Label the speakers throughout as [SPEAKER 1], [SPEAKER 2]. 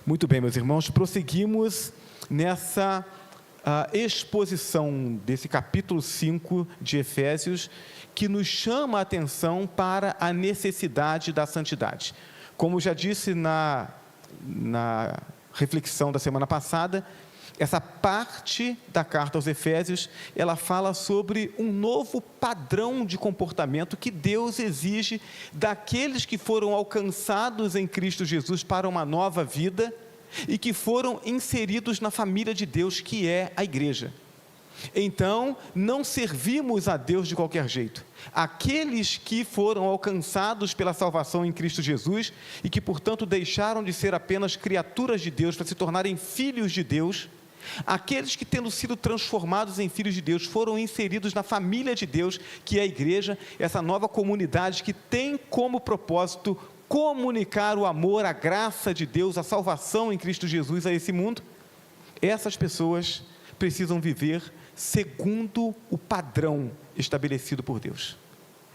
[SPEAKER 1] Muito bem, meus irmãos, prosseguimos nessa exposição desse capítulo 5 de Efésios, que nos chama a atenção para a necessidade da santidade. Como já disse na reflexão da semana passada, essa parte da carta aos Efésios, ela fala sobre um novo padrão de comportamento que Deus exige daqueles que foram alcançados em Cristo Jesus para uma nova vida e que foram inseridos na família de Deus, que é a igreja. Então, não servimos a Deus de qualquer jeito. Aqueles que foram alcançados pela salvação em Cristo Jesus e que, portanto, deixaram de ser apenas criaturas de Deus para se tornarem filhos de Deus, aqueles que, tendo sido transformados em filhos de Deus, foram inseridos na família de Deus, que é a igreja, essa nova comunidade que tem como propósito comunicar o amor, a graça de Deus, a salvação em Cristo Jesus a esse mundo. Essas pessoas precisam viver segundo o padrão estabelecido por Deus.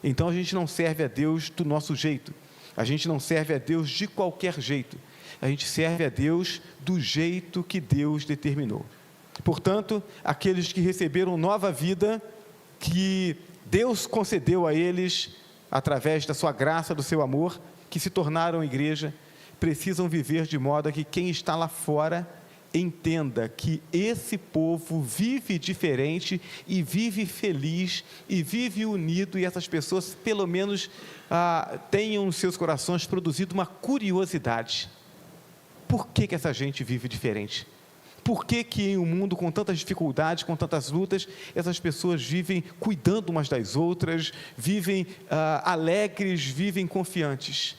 [SPEAKER 1] Então a gente não serve a Deus do nosso jeito, a gente não serve a Deus de qualquer jeito, a gente serve a Deus do jeito que Deus determinou. Portanto, aqueles que receberam nova vida, que Deus concedeu a eles, através da sua graça, do seu amor, que se tornaram igreja, precisam viver de modo a que quem está lá fora entenda que esse povo vive diferente e vive feliz e vive unido, e essas pessoas pelo menos tenham nos seus corações produzido uma curiosidade. Por que essa gente vive diferente? Por que em um mundo com tantas dificuldades, com tantas lutas, essas pessoas vivem cuidando umas das outras, vivem alegres, vivem confiantes?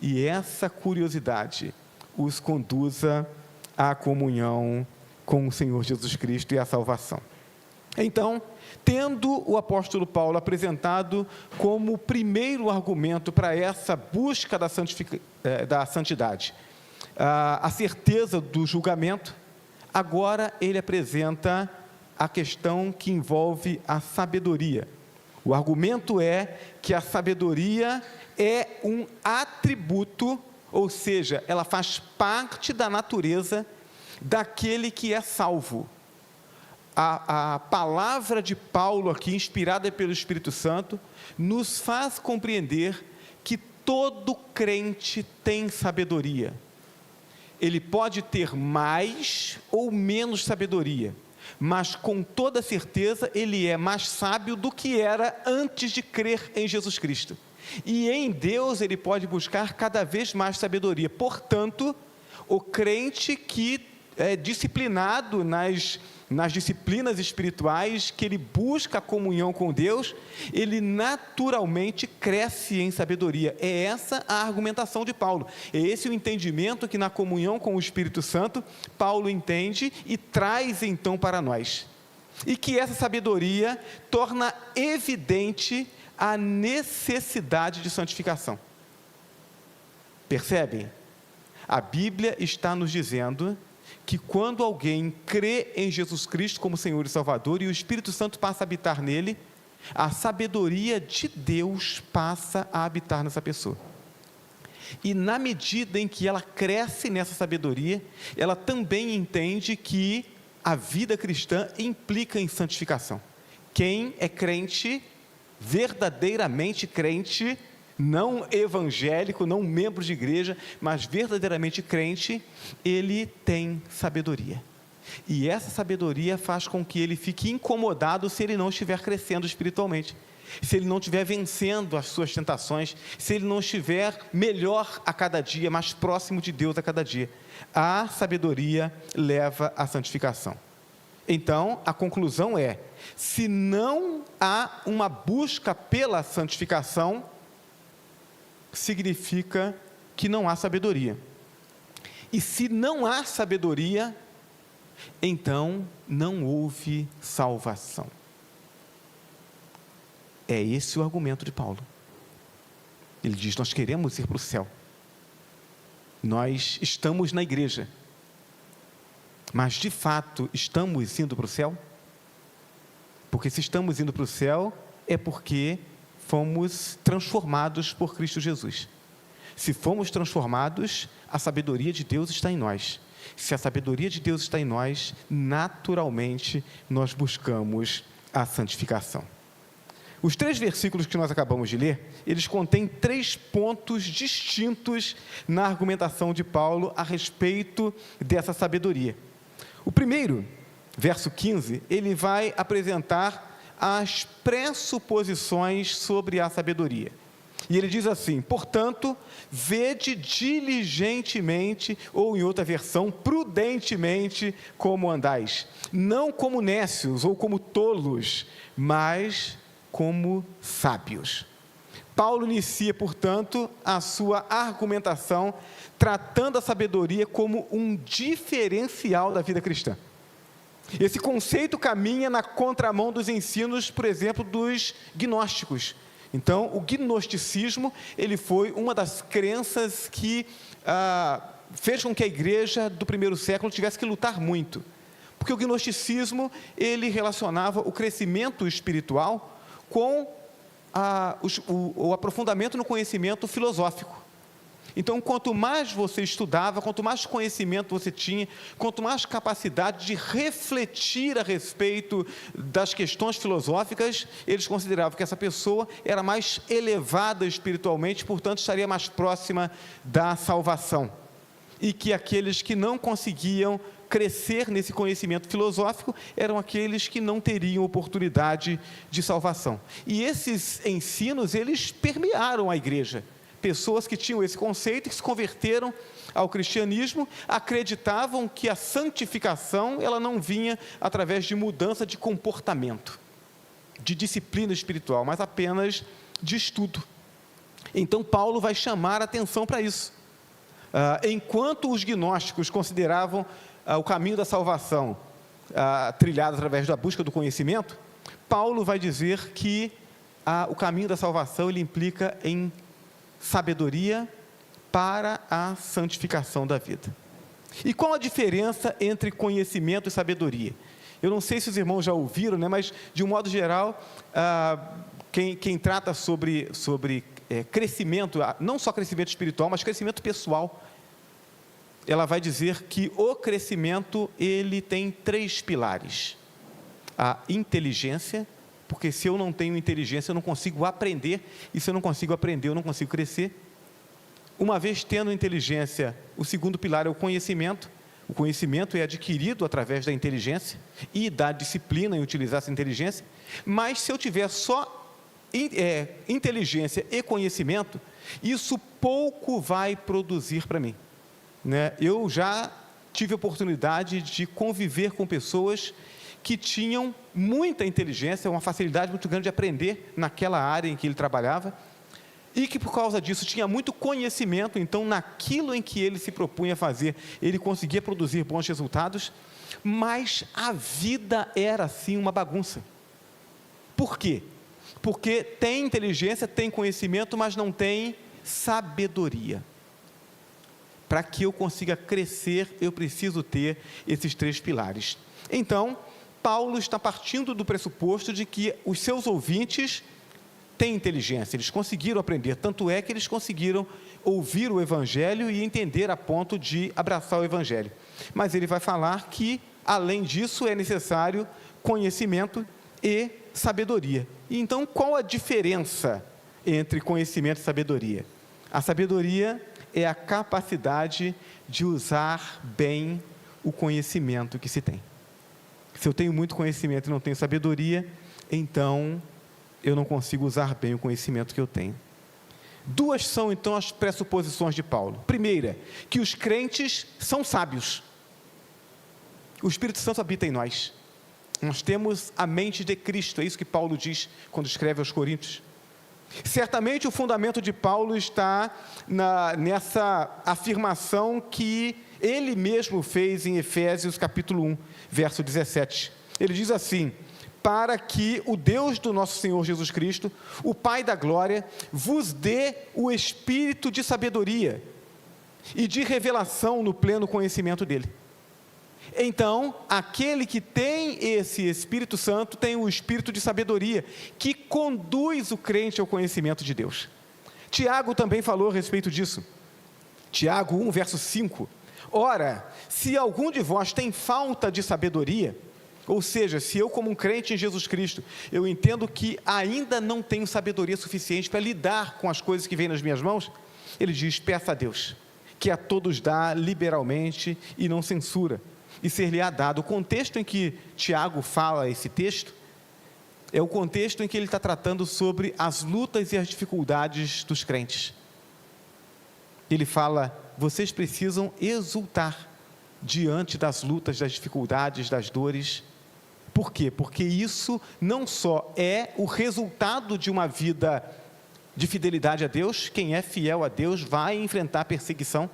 [SPEAKER 1] E essa curiosidade os conduza à comunhão com o Senhor Jesus Cristo e à salvação. Então, tendo o apóstolo Paulo apresentado como primeiro argumento para essa busca da santidade, a certeza do julgamento, agora ele apresenta a questão que envolve a sabedoria. O argumento é que a sabedoria é um atributo, ou seja, ela faz parte da natureza daquele que é salvo. A palavra de Paulo aqui, inspirada pelo Espírito Santo, nos faz compreender que todo crente tem sabedoria. Ele pode ter mais ou menos sabedoria, mas com toda certeza ele é mais sábio do que era antes de crer em Jesus Cristo. E em Deus ele pode buscar cada vez mais sabedoria. Portanto, o crente que é disciplinado nas disciplinas espirituais, que ele busca a comunhão com Deus, ele naturalmente cresce em sabedoria. É essa a argumentação de Paulo. É esse o entendimento que na comunhão com o Espírito Santo, Paulo entende e traz então para nós. E que essa sabedoria torna evidente a necessidade de santificação. Percebem? A Bíblia está nos dizendo que quando alguém crê em Jesus Cristo como Senhor e Salvador e o Espírito Santo passa a habitar nele, a sabedoria de Deus passa a habitar nessa pessoa. E na medida em que ela cresce nessa sabedoria, ela também entende que a vida cristã implica em santificação. Quem é crente, verdadeiramente crente, não evangélico, não membro de igreja, mas verdadeiramente crente, ele tem sabedoria. E essa sabedoria faz com que ele fique incomodado se ele não estiver crescendo espiritualmente, se ele não estiver vencendo as suas tentações, se ele não estiver melhor a cada dia, mais próximo de Deus a cada dia. A sabedoria leva à santificação. Então, a conclusão é: se não há uma busca pela santificação, significa que não há sabedoria. E se não há sabedoria, então não houve salvação. É esse o argumento de Paulo. Ele diz: nós queremos ir para o céu, nós estamos na igreja, mas de fato estamos indo para o céu? Porque se estamos indo para o céu, é porque fomos transformados por Cristo Jesus. Se fomos transformados, a sabedoria de Deus está em nós. Se a sabedoria de Deus está em nós, naturalmente nós buscamos a santificação. Os 3 versículos que nós acabamos de ler, eles contêm 3 pontos distintos na argumentação de Paulo a respeito dessa sabedoria. O primeiro, verso 15, ele vai apresentar as pressuposições sobre a sabedoria. E ele diz assim: portanto, vede diligentemente, ou em outra versão, prudentemente, como andais, não como nécios ou como tolos, mas como sábios. Paulo inicia, portanto, a sua argumentação, tratando a sabedoria como um diferencial da vida cristã. Esse conceito caminha na contramão dos ensinos, por exemplo, dos gnósticos. Então, o gnosticismo, ele foi uma das crenças que fez com que a igreja do primeiro século tivesse que lutar muito. Porque o gnosticismo, ele relacionava o crescimento espiritual com o aprofundamento no conhecimento filosófico. Então, quanto mais você estudava, quanto mais conhecimento você tinha, quanto mais capacidade de refletir a respeito das questões filosóficas, eles consideravam que essa pessoa era mais elevada espiritualmente, portanto, estaria mais próxima da salvação. E que aqueles que não conseguiam crescer nesse conhecimento filosófico eram aqueles que não teriam oportunidade de salvação. E esses ensinos, eles permearam a igreja. Pessoas que tinham esse conceito, que se converteram ao cristianismo, acreditavam que a santificação, ela não vinha através de mudança de comportamento, de disciplina espiritual, mas apenas de estudo. Então, Paulo vai chamar a atenção para isso. Enquanto os gnósticos consideravam o caminho da salvação trilhado através da busca do conhecimento, Paulo vai dizer que o caminho da salvação, ele implica em sabedoria para a santificação da vida. E qual a diferença entre conhecimento e sabedoria? Eu não sei se os irmãos já ouviram, né, mas de um modo geral, quem trata sobre crescimento, não só crescimento espiritual, mas crescimento pessoal, ela vai dizer que o crescimento, ele tem 3 pilares. A inteligência, porque se eu não tenho inteligência, eu não consigo aprender, e se eu não consigo aprender, eu não consigo crescer. Uma vez tendo inteligência, o segundo pilar é o conhecimento. O conhecimento é adquirido através da inteligência e da disciplina em utilizar essa inteligência, mas se eu tiver só inteligência e conhecimento, isso pouco vai produzir para mim, né? Eu já tive a oportunidade de conviver com pessoas que tinham muita inteligência, uma facilidade muito grande de aprender naquela área em que ele trabalhava, e que por causa disso tinha muito conhecimento, então naquilo em que ele se propunha a fazer, ele conseguia produzir bons resultados, mas a vida era assim uma bagunça. Por quê? Porque tem inteligência, tem conhecimento, mas não tem sabedoria. Para que eu consiga crescer, eu preciso ter esses 3 pilares. Então, Paulo está partindo do pressuposto de que os seus ouvintes têm inteligência, eles conseguiram aprender, tanto é que eles conseguiram ouvir o Evangelho e entender a ponto de abraçar o Evangelho. Mas ele vai falar que, além disso, é necessário conhecimento e sabedoria. E então, qual a diferença entre conhecimento e sabedoria? A sabedoria é a capacidade de usar bem o conhecimento que se tem. Se eu tenho muito conhecimento e não tenho sabedoria, então eu não consigo usar bem o conhecimento que eu tenho. 2 são então as pressuposições de Paulo. Primeira, que os crentes são sábios. O Espírito Santo habita em nós. Nós temos a mente de Cristo, é isso que Paulo diz quando escreve aos Coríntios. Certamente o fundamento de Paulo está nessa afirmação que ele mesmo fez em Efésios capítulo 1, verso 17. Ele diz assim: para que o Deus do nosso Senhor Jesus Cristo, o Pai da glória, vos dê o espírito de sabedoria e de revelação no pleno conhecimento dele. Então, aquele que tem esse Espírito Santo, tem o espírito de sabedoria, que conduz o crente ao conhecimento de Deus. Tiago também falou a respeito disso. Tiago 1, verso 5. Ora, se algum de vós tem falta de sabedoria, ou seja, se eu como um crente em Jesus Cristo, eu entendo que ainda não tenho sabedoria suficiente para lidar com as coisas que vêm nas minhas mãos, ele diz, peça a Deus, que a todos dá liberalmente e não censura, e ser-lhe-á dado. O contexto em que Tiago fala esse texto, é o contexto em que ele está tratando sobre as lutas e as dificuldades dos crentes. Ele fala, vocês precisam exultar diante das lutas, das dificuldades, das dores. Por quê? Porque isso não só é o resultado de uma vida de fidelidade a Deus, quem é fiel a Deus vai enfrentar perseguição,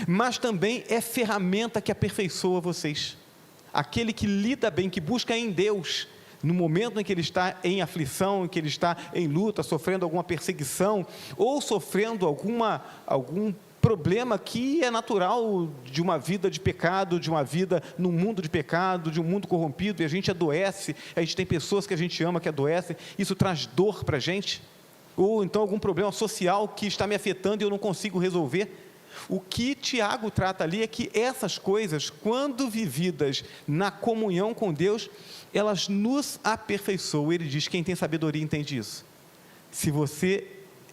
[SPEAKER 1] mas também é ferramenta que aperfeiçoa vocês. Aquele que lida bem, que busca em Deus, no momento em que ele está em aflição, em que ele está em luta, sofrendo alguma perseguição, ou sofrendo algum problema que é natural de uma vida de pecado, de uma vida num mundo de pecado, de um mundo corrompido, e a gente adoece, a gente tem pessoas que a gente ama que adoecem, isso traz dor para a gente, ou então algum problema social que está me afetando e eu não consigo resolver. O que Tiago trata ali é que essas coisas, quando vividas na comunhão com Deus, elas nos aperfeiçoam. Ele diz, quem tem sabedoria entende isso. Se você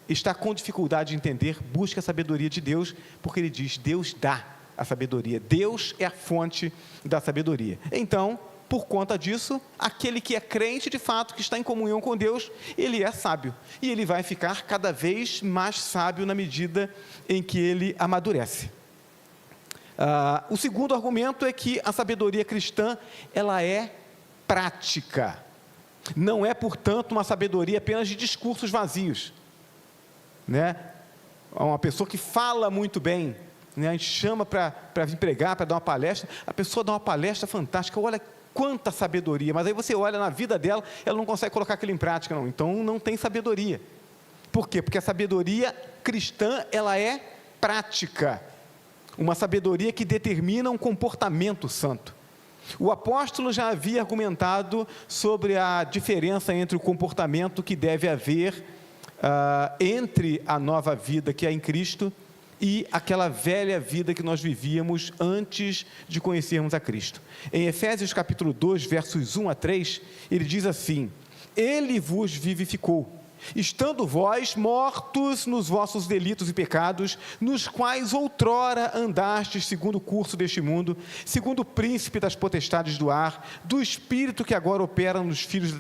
[SPEAKER 1] está com dificuldade de entender, busque a sabedoria de Deus, porque ele diz, Deus dá a sabedoria, Deus é a fonte da sabedoria. Então, por conta disso, aquele que é crente de fato, que está em comunhão com Deus, ele é sábio, e ele vai ficar cada vez mais sábio na medida em que ele amadurece. O segundo argumento é que a sabedoria cristã, ela é prática, não é, portanto, uma sabedoria apenas de discursos vazios, né? Uma pessoa que fala muito bem, né? A gente chama para vir pregar, para dar uma palestra, a pessoa dá uma palestra fantástica, olha quanta sabedoria, mas aí você olha na vida dela, ela não consegue colocar aquilo em prática, não, então não tem sabedoria. Por quê? Porque a sabedoria cristã, ela é prática, uma sabedoria que determina um comportamento santo. O apóstolo já havia argumentado sobre a diferença entre o comportamento que deve haver entre a nova vida que é em Cristo e aquela velha vida que nós vivíamos antes de conhecermos a Cristo. Em Efésios capítulo 2, versos 1 a 3, ele diz assim, ele vos vivificou, estando vós mortos nos vossos delitos e pecados, nos quais outrora andastes segundo o curso deste mundo, segundo o príncipe das potestades do ar, do espírito que agora opera nos filhos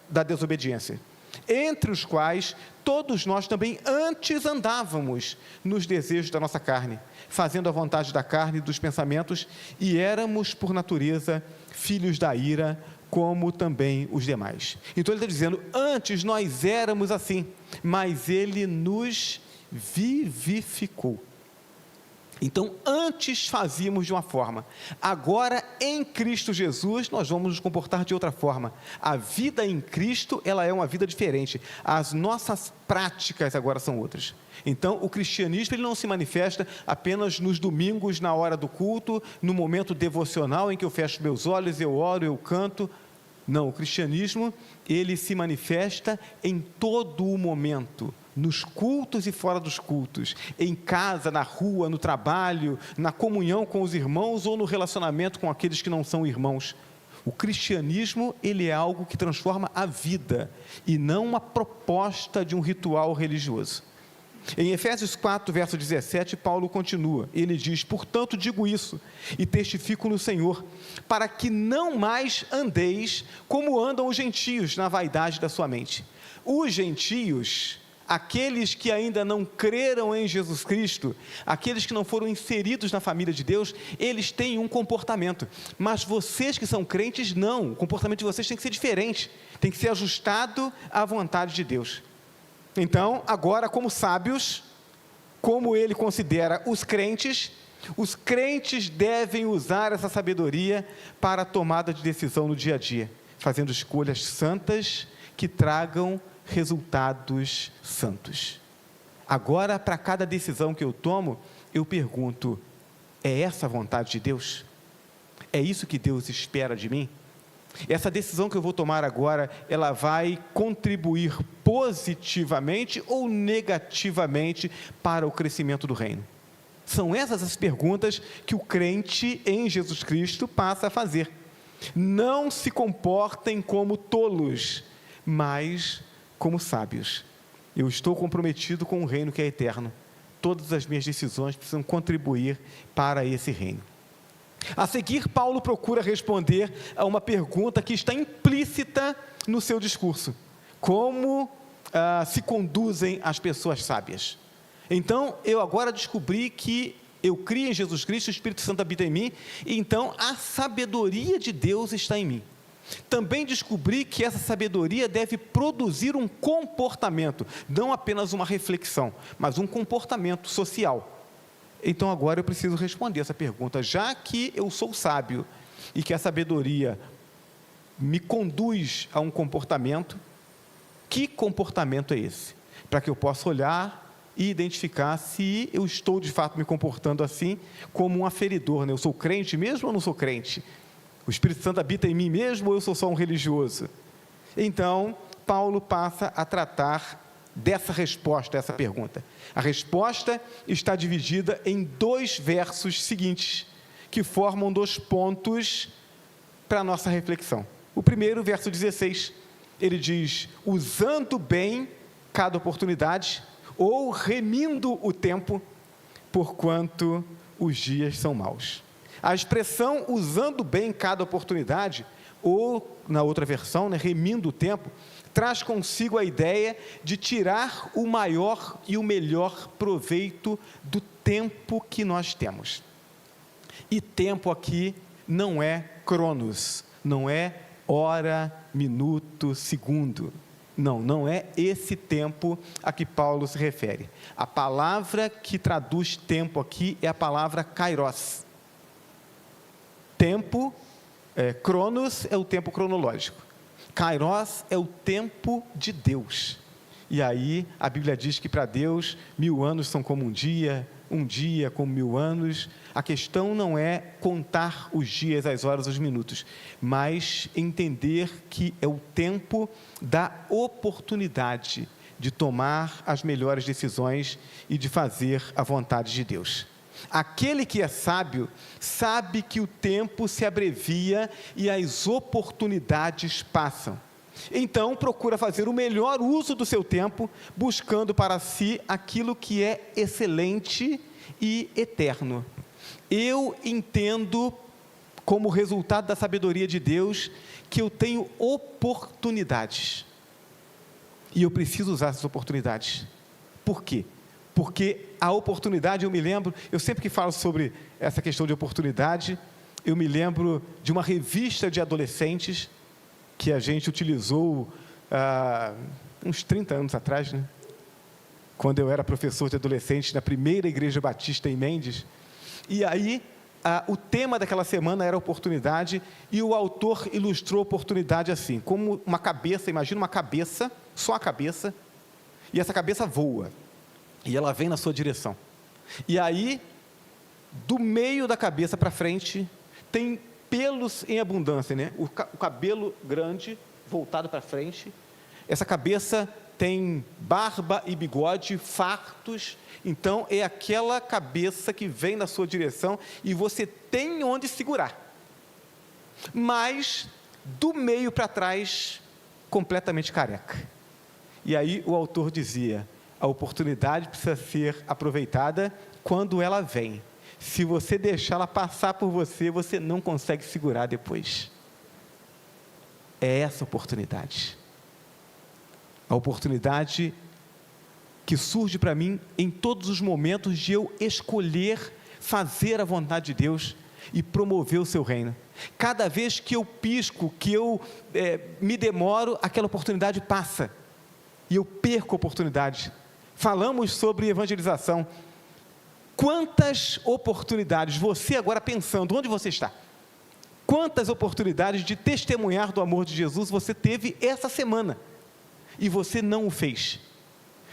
[SPEAKER 1] da desobediência, entre os quais todos nós também antes andávamos nos desejos da nossa carne, fazendo a vontade da carne e dos pensamentos, e éramos por natureza filhos da ira, como também os demais. Então ele está dizendo, antes nós éramos assim, mas ele nos vivificou. Então, antes fazíamos de uma forma, agora em Cristo Jesus nós vamos nos comportar de outra forma. A vida em Cristo, ela é uma vida diferente, as nossas práticas agora são outras. Então, o cristianismo, ele não se manifesta apenas nos domingos, na hora do culto, no momento devocional em que eu fecho meus olhos, eu oro, eu canto. Não, o cristianismo, ele se manifesta em todo o momento, nos cultos e fora dos cultos, em casa, na rua, no trabalho, na comunhão com os irmãos ou no relacionamento com aqueles que não são irmãos. O cristianismo, ele é algo que transforma a vida e não uma proposta de um ritual religioso. Em Efésios 4, verso 17, Paulo continua, ele diz, portanto digo isso, e testifico no Senhor, para que não mais andeis como andam os gentios na vaidade da sua mente. Os gentios, aqueles que ainda não creram em Jesus Cristo, aqueles que não foram inseridos na família de Deus, eles têm um comportamento, mas vocês que são crentes, não, o comportamento de vocês tem que ser diferente, tem que ser ajustado à vontade de Deus. Então, agora como sábios, como ele considera os crentes devem usar essa sabedoria para a tomada de decisão no dia a dia, fazendo escolhas santas que tragam resultados santos. Agora, para cada decisão que eu tomo, eu pergunto, é essa a vontade de Deus? É isso que Deus espera de mim? Essa decisão que eu vou tomar agora, ela vai contribuir positivamente ou negativamente para o crescimento do reino? São essas as perguntas que o crente em Jesus Cristo passa a fazer. Não se comportem como tolos, mas como sábios. Eu estou comprometido com um reino que é eterno. Todas as minhas decisões precisam contribuir para esse reino. A seguir, Paulo procura responder a uma pergunta que está implícita no seu discurso: como se conduzem as pessoas sábias? Então, eu agora descobri que eu criei em Jesus Cristo, o Espírito Santo habita em mim, e então a sabedoria de Deus está em mim. Também descobri que essa sabedoria deve produzir um comportamento, não apenas uma reflexão, mas um comportamento social. Então agora eu preciso responder essa pergunta, já que eu sou sábio e que a sabedoria me conduz a um comportamento, que comportamento é esse? Para que eu possa olhar e identificar se eu estou de fato me comportando assim, como um aferidor, né? Eu sou crente mesmo ou não sou crente? O Espírito Santo habita em mim mesmo ou eu sou só um religioso? Então, Paulo passa a tratar dessa resposta a essa pergunta. A resposta está dividida em 2 versos seguintes, que formam 2 pontos para a nossa reflexão. O primeiro, verso 16, ele diz: usando bem cada oportunidade, ou remindo o tempo, porquanto os dias são maus. A expressão usando bem cada oportunidade, ou na outra versão, né, remindo o tempo, traz consigo a ideia de tirar o maior e o melhor proveito do tempo que nós temos. E tempo aqui não é cronos, não é hora, minuto, segundo. Não é esse tempo a que Paulo se refere. A palavra que traduz tempo aqui é a palavra kairos. Tempo, cronos é o tempo cronológico. Kairos é o tempo de Deus. E aí a Bíblia diz que para Deus 1000 anos são como um dia como 1000 anos. A questão não é contar os dias, as horas, os minutos, mas entender que é o tempo da oportunidade de tomar as melhores decisões e de fazer a vontade de Deus. Aquele que é sábio, sabe que o tempo se abrevia e as oportunidades passam. Então, procura fazer o melhor uso do seu tempo, buscando para si aquilo que é excelente e eterno. Eu entendo, como resultado da sabedoria de Deus, que eu tenho oportunidades. E eu preciso usar essas oportunidades. Por quê? Porque a oportunidade, eu sempre que falo sobre essa questão de oportunidade, eu me lembro de uma revista de adolescentes que a gente utilizou uns 30 anos atrás, né? Quando eu era professor de adolescentes na primeira igreja batista em Mendes. E aí, o tema daquela semana era oportunidade, e o autor ilustrou a oportunidade assim, como uma cabeça, imagina uma cabeça, só a cabeça, e essa cabeça voa. E ela vem na sua direção. E aí, do meio da cabeça para frente, tem pelos em abundância, né? O cabelo grande, voltado para frente. Essa cabeça tem barba e bigode fartos. Então, é aquela cabeça que vem na sua direção e você tem onde segurar. Mas, do meio para trás, completamente careca. E aí, o autor dizia: a oportunidade precisa ser aproveitada quando ela vem. Se você deixar ela passar por você, você não consegue segurar depois. É essa oportunidade. A oportunidade que surge para mim em todos os momentos de eu escolher fazer a vontade de Deus e promover o seu reino. Cada vez que eu pisco, que eu me demoro, aquela oportunidade passa. E eu perco a oportunidade. Falamos sobre evangelização. Quantas oportunidades, você agora pensando, onde você está? Quantas oportunidades de testemunhar do amor de Jesus você teve essa semana? E você não o fez.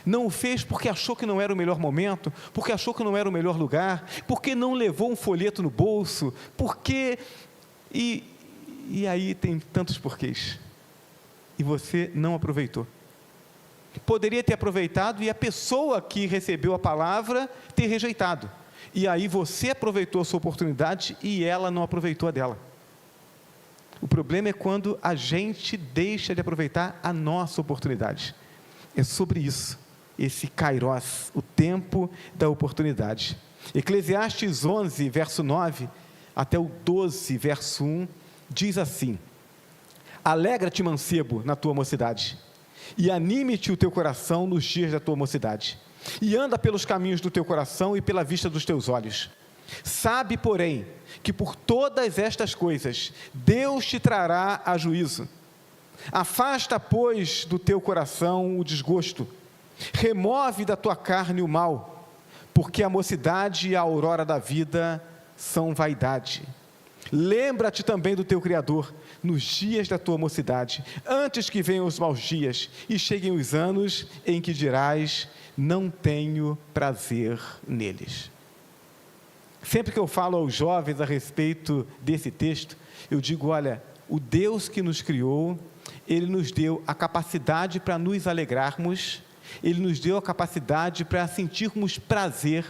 [SPEAKER 1] Não o fez porque achou que não era o melhor momento, porque achou que não era o melhor lugar, porque não levou um folheto no bolso, porque... E E aí tem tantos porquês. E você não aproveitou. Poderia ter aproveitado e a pessoa que recebeu a palavra ter rejeitado. E aí você aproveitou a sua oportunidade e ela não aproveitou a dela. O problema é quando a gente deixa de aproveitar a nossa oportunidade. É sobre isso, esse kairos, o tempo da oportunidade. Eclesiastes 11, verso 9, até o 12, verso 1, diz assim: alegra-te, mancebo, na tua mocidade, e anime-te o teu coração nos dias da tua mocidade, e anda pelos caminhos do teu coração e pela vista dos teus olhos. Sabe, porém, que por todas estas coisas Deus te trará a juízo. Afasta, pois, do teu coração o desgosto, remove da tua carne o mal, porque a mocidade e a aurora da vida são vaidade. Lembra-te também do teu Criador nos dias da tua mocidade, antes que venham os maus dias e cheguem os anos em que dirás: não tenho prazer neles. Sempre que eu falo aos jovens a respeito desse texto, eu digo: olha, o Deus que nos criou, Ele nos deu a capacidade para nos alegrarmos, Ele nos deu a capacidade para sentirmos prazer,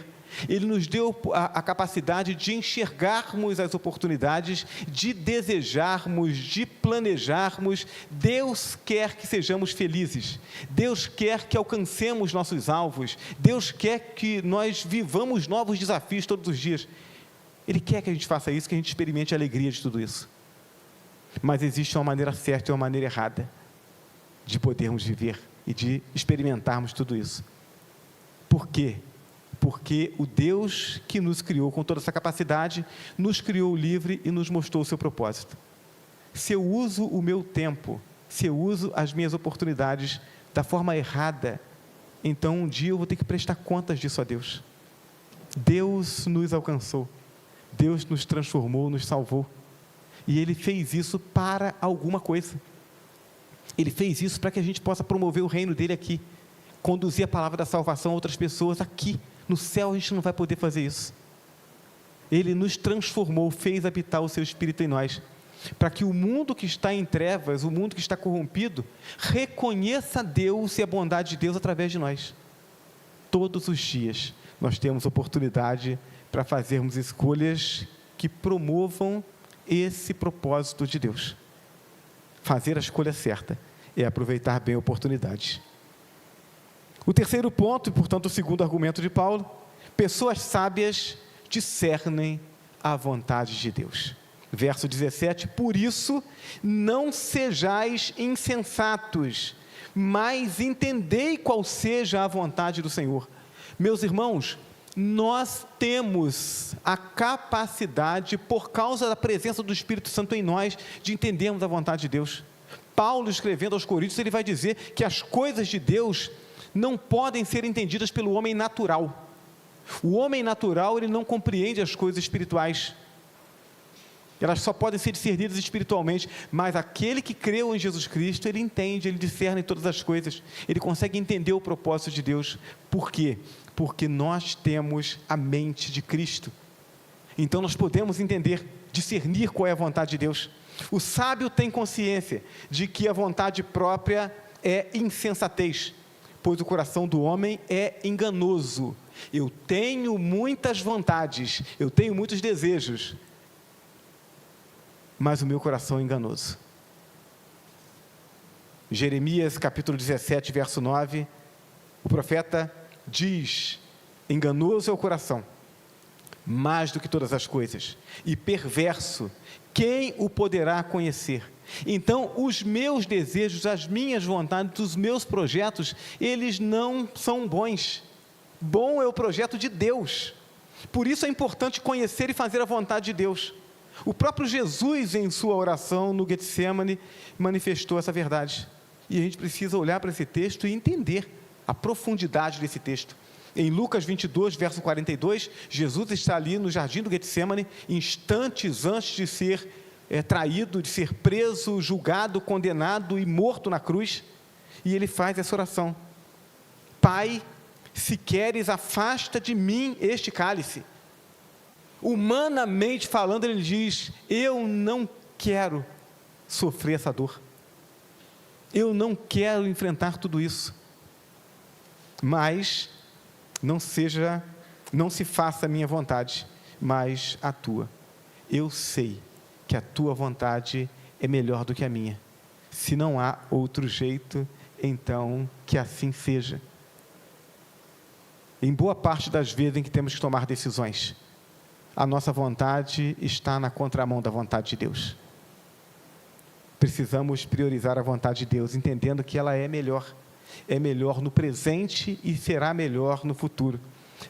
[SPEAKER 1] Ele nos deu a capacidade de enxergarmos as oportunidades, de desejarmos, de planejarmos. Deus quer que sejamos felizes, Deus quer que alcancemos nossos alvos, Deus quer que nós vivamos novos desafios todos os dias. Ele quer que a gente faça isso, que a gente experimente a alegria de tudo isso. Mas existe uma maneira certa e uma maneira errada de podermos viver e de experimentarmos tudo isso. Por quê? Porque o Deus que nos criou com toda essa capacidade, nos criou livre e nos mostrou o seu propósito. Se eu uso o meu tempo, se eu uso as minhas oportunidades da forma errada, então um dia eu vou ter que prestar contas disso a Deus. Deus nos alcançou, Deus nos transformou, nos salvou, e Ele fez isso para alguma coisa. Ele fez isso para que a gente possa promover o reino dEle aqui, conduzir a palavra da salvação a outras pessoas aqui. No céu a gente não vai poder fazer isso. Ele nos transformou, fez habitar o seu Espírito em nós, para que o mundo que está em trevas, o mundo que está corrompido, reconheça Deus e a bondade de Deus através de nós. Todos os dias nós temos oportunidade para fazermos escolhas que promovam esse propósito de Deus. Fazer a escolha certa é aproveitar bem a oportunidade. O terceiro ponto, e portanto o segundo argumento de Paulo: pessoas sábias discernem a vontade de Deus. Verso 17: por isso não sejais insensatos, mas entendei qual seja a vontade do Senhor. Meus irmãos, nós temos a capacidade, por causa da presença do Espírito Santo em nós, de entendermos a vontade de Deus. Paulo, escrevendo aos Coríntios, ele vai dizer que as coisas de Deus não podem ser entendidas pelo homem natural. O homem natural, ele não compreende as coisas espirituais, elas só podem ser discernidas espiritualmente, mas aquele que creu em Jesus Cristo, ele entende, ele discerne todas as coisas, ele consegue entender o propósito de Deus. Por quê? Porque nós temos a mente de Cristo, então nós podemos entender, discernir qual é a vontade de Deus. O sábio tem consciência de que a vontade própria é insensatez, pois o coração do homem é enganoso. Eu tenho muitas vontades, eu tenho muitos desejos, mas o meu coração é enganoso. Jeremias capítulo 17, verso 9, o profeta diz: enganoso é o coração, mais do que todas as coisas, e perverso, quem o poderá conhecer? Então, os meus desejos, as minhas vontades, os meus projetos, eles não são bons. Bom é o projeto de Deus. Por isso é importante conhecer e fazer a vontade de Deus. O próprio Jesus, em sua oração no Getsêmani, manifestou essa verdade. E a gente precisa olhar para esse texto e entender a profundidade desse texto. Em Lucas 22, verso 42, Jesus está ali no jardim do Getsêmani, instantes antes de ser traído, de ser preso, julgado, condenado e morto na cruz, e ele faz essa oração: Pai, se queres, afasta de mim este cálice. Humanamente falando, ele diz: eu não quero, sofrer essa dor. Eu não quero enfrentar tudo isso. Mas não se faça a minha vontade, mas a tua. Eu sei que a tua vontade é melhor do que a minha. Se não há outro jeito, então que assim seja. Em boa parte das vezes em que temos que tomar decisões, a nossa vontade está na contramão da vontade de Deus. Precisamos priorizar a vontade de Deus, entendendo que ela é melhor no presente e será melhor no futuro.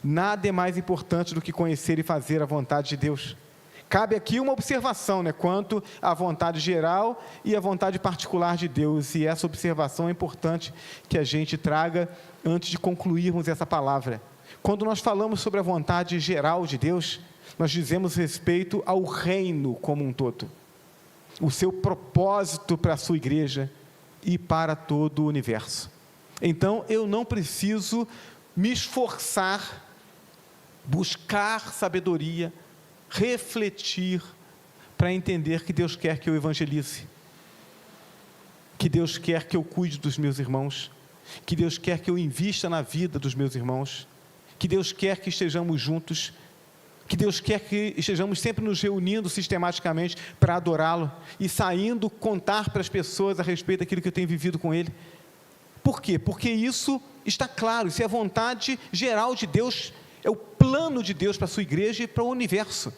[SPEAKER 1] Nada é mais importante do que conhecer e fazer a vontade de Deus. Cabe aqui uma observação, quanto à vontade geral e à vontade particular de Deus, e essa observação é importante que a gente traga antes de concluirmos essa palavra. Quando nós falamos sobre a vontade geral de Deus, nós dizemos respeito ao reino como um todo, o seu propósito para a sua igreja e para todo o universo. Então, eu não preciso me esforçar, buscar sabedoria, refletir para entender que Deus quer que eu evangelize, que Deus quer que eu cuide dos meus irmãos, que Deus quer que eu invista na vida dos meus irmãos, que Deus quer que estejamos juntos, que Deus quer que estejamos sempre nos reunindo sistematicamente para adorá-lo e saindo contar para as pessoas a respeito daquilo que eu tenho vivido com Ele. Por quê? Porque isso está claro, isso é a vontade geral de Deus, é o plano de Deus para a sua igreja e para o universo.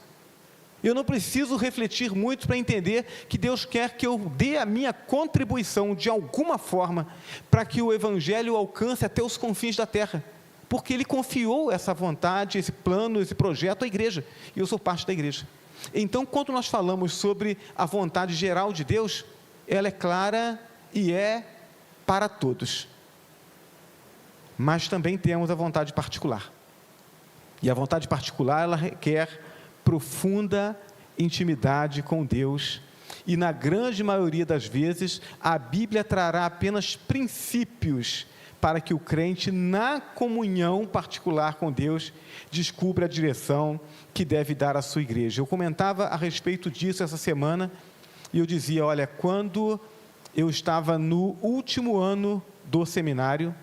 [SPEAKER 1] Eu não preciso refletir muito para entender que Deus quer que eu dê a minha contribuição de alguma forma para que o Evangelho alcance até os confins da terra, porque Ele confiou essa vontade, esse plano, esse projeto à igreja, e eu sou parte da igreja. Então, quando nós falamos sobre a vontade geral de Deus, ela é clara e é para todos, mas também temos a vontade particular, e a vontade particular, ela requer profunda intimidade com Deus, e na grande maioria das vezes, a Bíblia trará apenas princípios para que o crente, na comunhão particular com Deus, descubra a direção que deve dar à sua igreja. Eu comentava a respeito disso essa semana, e eu dizia, olha, quando eu estava no último ano do Seminário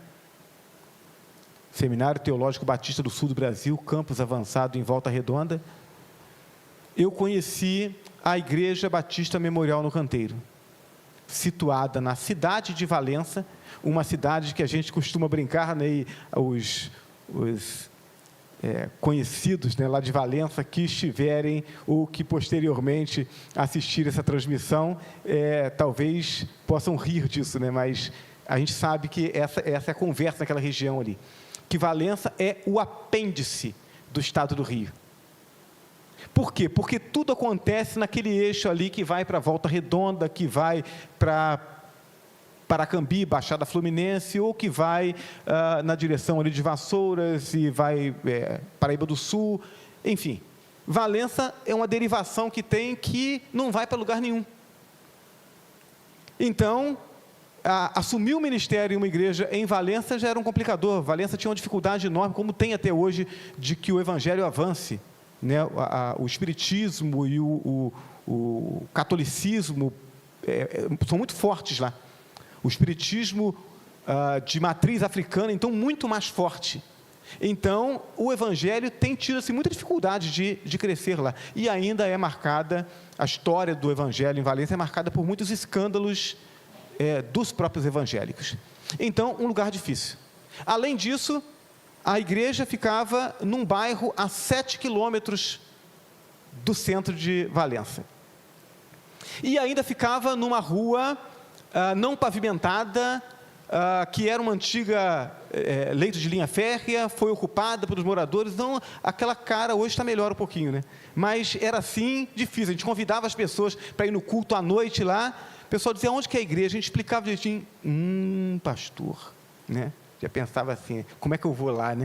[SPEAKER 1] Teológico Batista do Sul do Brasil, campus avançado em Volta Redonda, eu conheci a Igreja Batista Memorial no Canteiro, situada na cidade de Valença, uma cidade que a gente costuma brincar, e os conhecidos lá de Valença que estiverem ou que posteriormente assistirem essa transmissão, talvez possam rir disso, mas a gente sabe que essa é a conversa naquela região ali, que Valença é o apêndice do estado do Rio. Por quê? Porque tudo acontece naquele eixo ali que vai para a Volta Redonda, que vai para Paracambi, Baixada Fluminense, ou que vai na direção ali de Vassouras e vai Paraíba do Sul, enfim. Valença é uma derivação que tem que não vai para lugar nenhum. Então, assumir o ministério em uma igreja em Valença já era um complicador. Valença tinha uma dificuldade enorme, como tem até hoje, de que o evangelho avance. O espiritismo e o catolicismo são muito fortes lá. O espiritismo de matriz africana, então, muito mais forte. Então, o evangelho tem tido muita dificuldade de crescer lá. E ainda é marcada, a história do evangelho em Valença é marcada por muitos escândalos dos próprios evangélicos. Então, um lugar difícil. Além disso, a igreja ficava num bairro a 7 quilômetros do centro de Valença. E ainda ficava numa rua não pavimentada, que era uma antiga leito de linha férrea, foi ocupada pelos moradores. Então, aquela cara hoje está melhor um pouquinho, mas era assim, difícil. A gente convidava as pessoas para ir no culto à noite lá, o pessoal dizia, onde que é a igreja? A gente explicava direitinho, pastor, já pensava assim, como é que eu vou lá,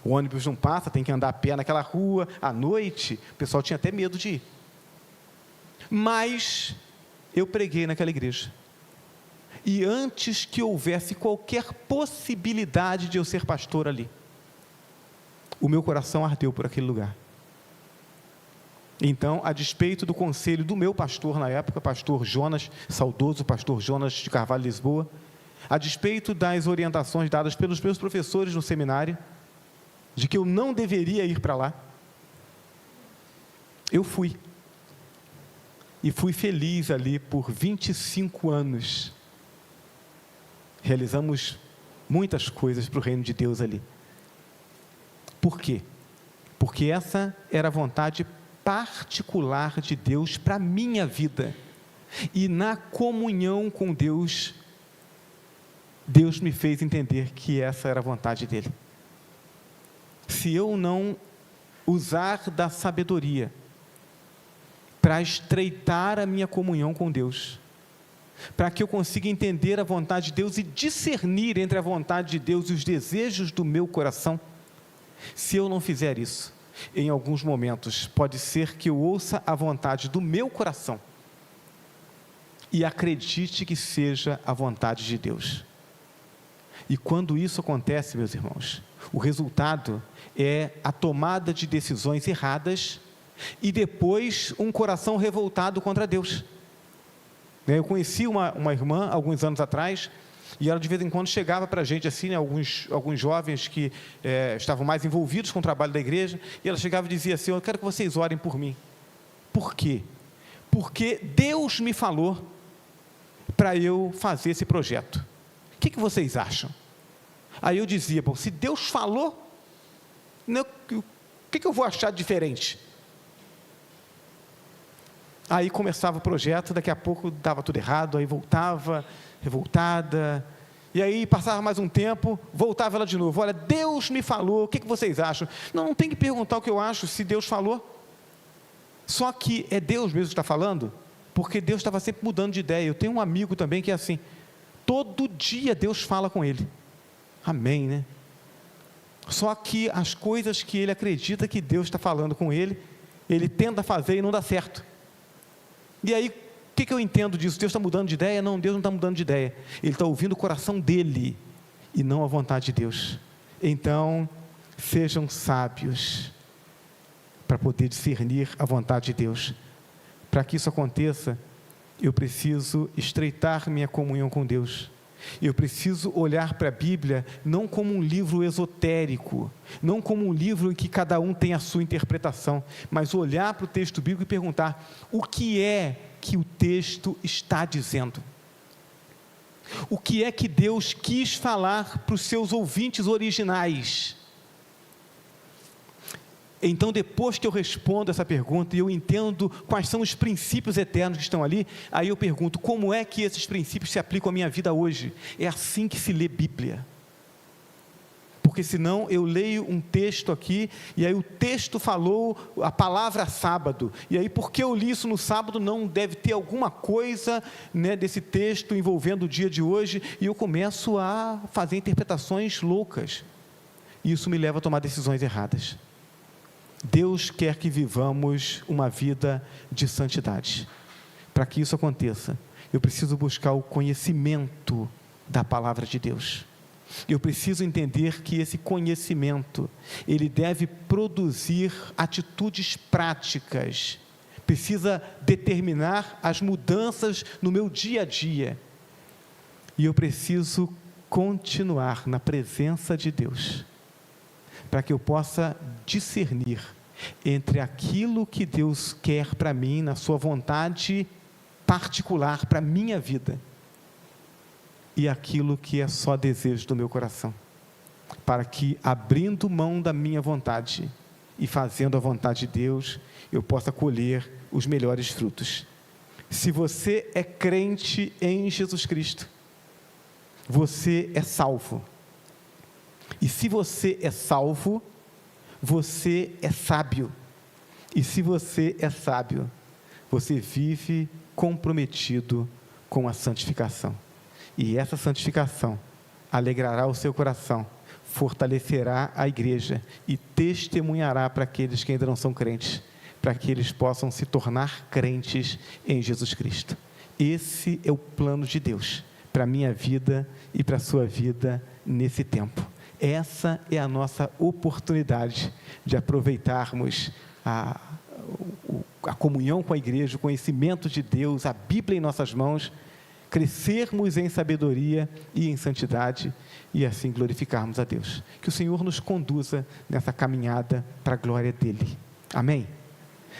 [SPEAKER 1] O ônibus não passa, tem que andar a pé naquela rua, à noite, o pessoal tinha até medo de ir. Mas eu preguei naquela igreja. E antes que houvesse qualquer possibilidade de eu ser pastor ali, o meu coração ardeu por aquele lugar. Então, a despeito do conselho do meu pastor na época, pastor Jonas, saudoso pastor Jonas de Carvalho, Lisboa, a despeito das orientações dadas pelos meus professores no seminário, de que eu não deveria ir para lá, eu fui. E fui feliz ali por 25 anos. Realizamos muitas coisas para o reino de Deus ali. Por quê? Porque essa era a vontade particular de Deus para a minha vida. E na comunhão com Deus, Deus me fez entender que essa era a vontade dEle. Se eu não usar da sabedoria para estreitar a minha comunhão com Deus, para que eu consiga entender a vontade de Deus e discernir entre a vontade de Deus e os desejos do meu coração, se eu não fizer isso, em alguns momentos, pode ser que eu ouça a vontade do meu coração e acredite que seja a vontade de Deus. E quando isso acontece, meus irmãos, o resultado é a tomada de decisões erradas e depois um coração revoltado contra Deus. Eu conheci uma irmã, alguns anos atrás, e ela de vez em quando chegava para a gente assim, né, alguns jovens que estavam mais envolvidos com o trabalho da igreja, e ela chegava e dizia assim: eu quero que vocês orem por mim. Por quê? Porque Deus me falou para eu fazer esse projeto. O que vocês acham? Aí eu dizia: bom, se Deus falou, né, o que eu vou achar diferente? Aí começava o projeto, daqui a pouco dava tudo errado, aí voltava, revoltada, e aí passava mais um tempo, voltava ela de novo: olha, Deus me falou, o que vocês acham? Não tem que perguntar o que eu acho, se Deus falou. Só que é Deus mesmo que está falando, porque Deus estava sempre mudando de ideia. Eu tenho um amigo também que é assim, todo dia Deus fala com ele, amém, né? Só que as coisas que ele acredita que Deus está falando com ele, ele tenta fazer e não dá certo. E aí, o que eu entendo disso? Deus está mudando de ideia? Não, Deus não está mudando de ideia. Ele está ouvindo o coração dele e não a vontade de Deus. Então, sejam sábios para poder discernir a vontade de Deus. Para que isso aconteça, eu preciso estreitar minha comunhão com Deus. Eu preciso olhar para a Bíblia não como um livro esotérico, não como um livro em que cada um tem a sua interpretação, mas olhar para o texto bíblico e perguntar: o que é que o texto está dizendo? O que é que Deus quis falar para os seus ouvintes originais? Então, depois que eu respondo essa pergunta e eu entendo quais são os princípios eternos que estão ali, aí eu pergunto: como é que esses princípios se aplicam à minha vida hoje? É assim que se lê Bíblia. Porque senão eu leio um texto aqui, e aí o texto falou a palavra sábado, e aí porque eu li isso no sábado, não deve ter alguma coisa, né, desse texto envolvendo o dia de hoje, e eu começo a fazer interpretações loucas, e isso me leva a tomar decisões erradas. Deus quer que vivamos uma vida de santidade. Para que isso aconteça, eu preciso buscar o conhecimento da palavra de Deus. Eu preciso entender que esse conhecimento, ele deve produzir atitudes práticas, precisa determinar as mudanças no meu dia a dia. E eu preciso continuar na presença de Deus, para que eu possa discernir entre aquilo que Deus quer para mim, na sua vontade particular para a minha vida, e aquilo que é só desejo do meu coração, para que, abrindo mão da minha vontade e fazendo a vontade de Deus, eu possa colher os melhores frutos. Se você é crente em Jesus Cristo, você é salvo. E se você é salvo, você é sábio. E se você é sábio, você vive comprometido com a santificação. E essa santificação alegrará o seu coração, fortalecerá a igreja e testemunhará para aqueles que ainda não são crentes, para que eles possam se tornar crentes em Jesus Cristo. Esse é o plano de Deus para a minha vida e para a sua vida nesse tempo. Essa é a nossa oportunidade de aproveitarmos a comunhão com a igreja, o conhecimento de Deus, a Bíblia em nossas mãos, crescermos em sabedoria e em santidade e assim glorificarmos a Deus. Que o Senhor nos conduza nessa caminhada para a glória dEle. Amém?